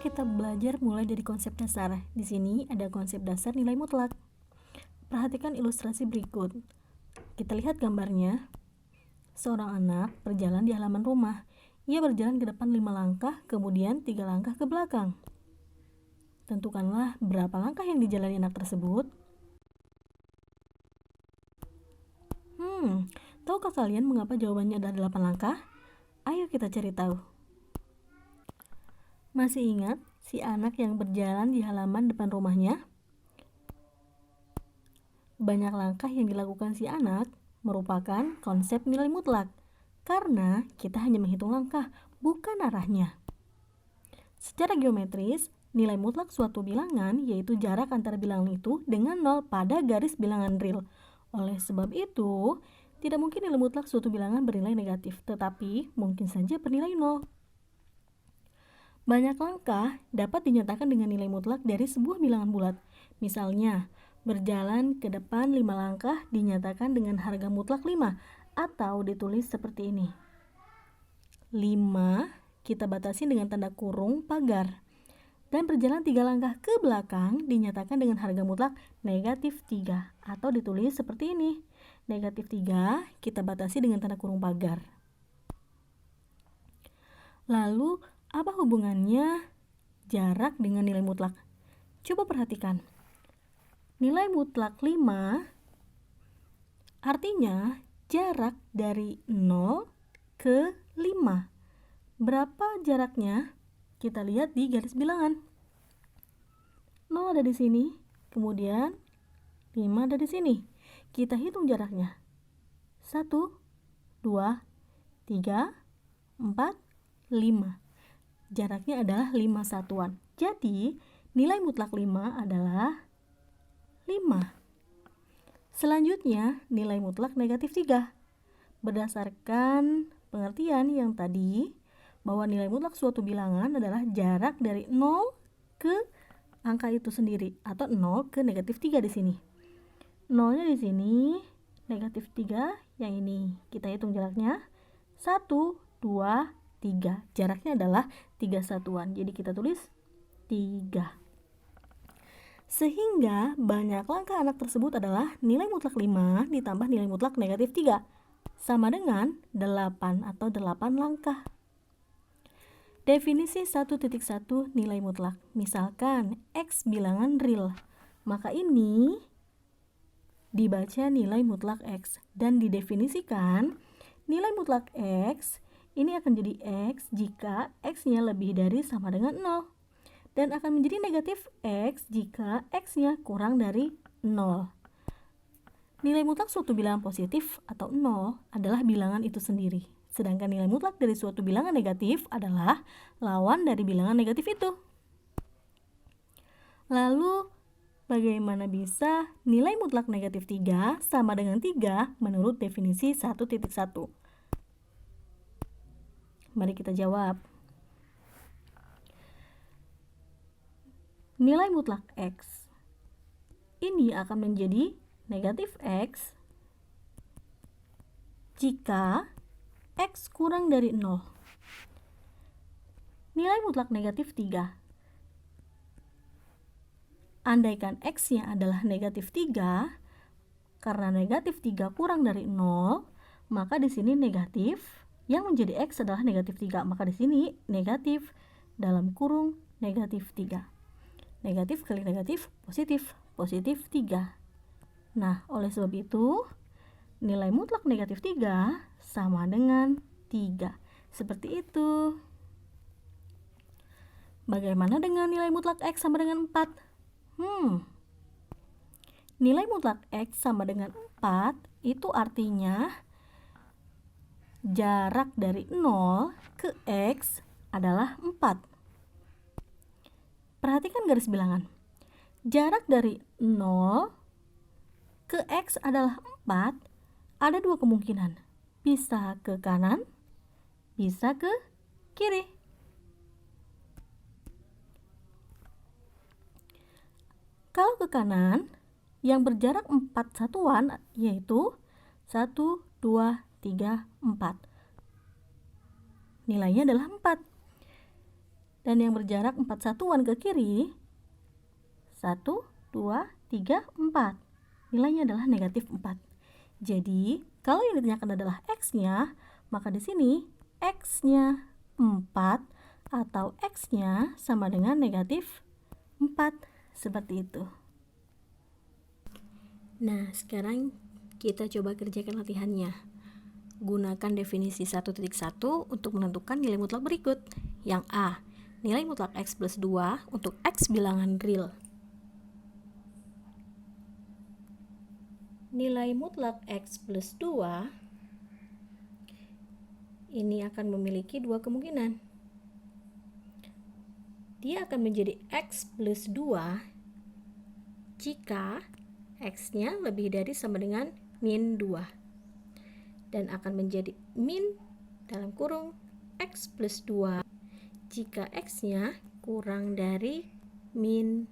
kita belajar mulai dari konsep dasar. Di sini ada konsep dasar nilai mutlak. Perhatikan ilustrasi berikut. Kita lihat gambarnya. Seorang anak berjalan di halaman rumah. Ia berjalan ke depan 5 langkah, kemudian 3 langkah ke belakang. Tentukanlah berapa langkah yang dijalani anak tersebut. Tahukah kalian mengapa jawabannya adalah 8 langkah? Ayo kita cari tahu. Masih ingat si anak yang berjalan di halaman depan rumahnya? Banyak langkah yang dilakukan si anak merupakan konsep nilai mutlak, karena kita hanya menghitung langkah, bukan arahnya. Secara geometris, nilai mutlak suatu bilangan yaitu jarak antara bilangan itu dengan 0 pada garis bilangan real. Oleh sebab itu, tidak mungkin nilai mutlak suatu bilangan bernilai negatif, tetapi mungkin saja bernilai 0. Banyak langkah dapat dinyatakan dengan nilai mutlak dari sebuah bilangan bulat. Misalnya, berjalan ke depan 5 langkah dinyatakan dengan harga mutlak 5, atau ditulis seperti ini. 5 kita batasi dengan tanda kurung pagar. Dan berjalan 3 langkah ke belakang dinyatakan dengan harga mutlak negatif 3, atau ditulis seperti ini. Negatif 3 kita batasi dengan tanda kurung pagar. Lalu, apa hubungannya jarak dengan nilai mutlak? Coba perhatikan. Nilai mutlak 5 artinya jarak dari 0 ke 5. Berapa jaraknya? Kita lihat di garis bilangan. 0 ada di sini, kemudian 5 ada di sini. Kita hitung jaraknya. 1, 2, 3, 4, 5. Jaraknya adalah 5 satuan. Jadi, nilai mutlak 5 adalah 5. Selanjutnya, nilai mutlak negatif 3. Berdasarkan pengertian yang tadi, bahwa nilai mutlak suatu bilangan adalah jarak dari 0 ke angka itu sendiri, atau 0 ke negatif 3 di sini. 0-nya di sini, negatif 3 yang ini. Kita hitung jaraknya. 1, 2, 3. Jaraknya adalah 3 satuan. Jadi kita tulis 3. Sehingga banyak langkah anak tersebut adalah nilai mutlak 5 ditambah nilai mutlak negatif 3. Sama dengan 8 atau 8 langkah. Definisi 1.1 nilai mutlak. Misalkan X bilangan real. Maka ini dibaca nilai mutlak X. Dan didefinisikan nilai mutlak X ini akan jadi X jika X-nya lebih dari sama dengan 0. Dan akan menjadi negatif X jika X-nya kurang dari 0. Nilai mutlak suatu bilangan positif atau 0 adalah bilangan itu sendiri. Sedangkan nilai mutlak dari suatu bilangan negatif adalah lawan dari bilangan negatif itu. Lalu, bagaimana bisa nilai mutlak negatif 3 sama dengan 3 menurut definisi 1.1? Mari kita jawab. Nilai mutlak X ini akan menjadi negatif X jika X kurang dari 0. Nilai mutlak negatif 3. Andaikan X-nya adalah negatif 3, karena negatif 3 kurang dari 0, maka di sini negatif yang menjadi X adalah negatif 3. Maka di sini negatif dalam kurung negatif 3. Negatif kali negatif, positif. Positif 3. Nah, oleh sebab itu, nilai mutlak negatif 3 sama dengan 3. Seperti itu. Bagaimana dengan nilai mutlak X sama dengan 4? Nilai mutlak X sama dengan 4 itu artinya jarak dari 0 ke X adalah 4. Perhatikan garis bilangan. Jarak dari 0 ke X adalah 4. Ada dua kemungkinan. Bisa ke kanan, bisa ke kiri. Kalau ke kanan, yang berjarak 4 satuan yaitu 1, 2, 3, 4. Nilainya adalah 4. dan yang berjarak 4 satuan ke kiri, 1, 2, 3, 4. Nilainya adalah negatif 4. Jadi, kalau yang ditanyakan adalah X-nya, maka di sini X-nya 4 atau X-nya sama dengan negatif 4. Seperti itu. Nah, sekarang kita coba kerjakan latihannya. Gunakan definisi 1.1 untuk menentukan nilai mutlak berikut. Yang A, nilai mutlak X plus 2 untuk X bilangan real. Nilai mutlak X plus 2 ini akan memiliki dua kemungkinan. Dia akan menjadi X plus 2 jika X-nya lebih dari sama dengan min 2. Dan akan menjadi min dalam kurung X plus 2 jika X-nya kurang dari min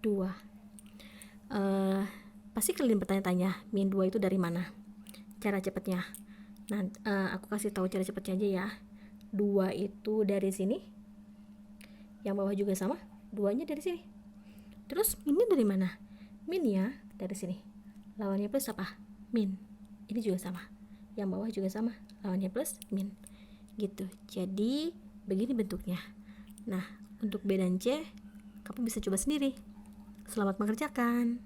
2. Pasti kalian bertanya-tanya, min 2 itu dari mana? Cara cepatnya. Nah, aku kasih tahu cara cepatnya aja ya. 2 itu dari sini. Yang bawah juga sama, 2-nya dari sini. Terus minnya dari mana? Minnya dari sini. Lawannya plus apa? Min. Ini juga sama. Yang bawah juga sama, lawannya plus min. Gitu. Jadi begini bentuknya. Nah, untuk B dan C kamu bisa coba sendiri. Selamat mengerjakan.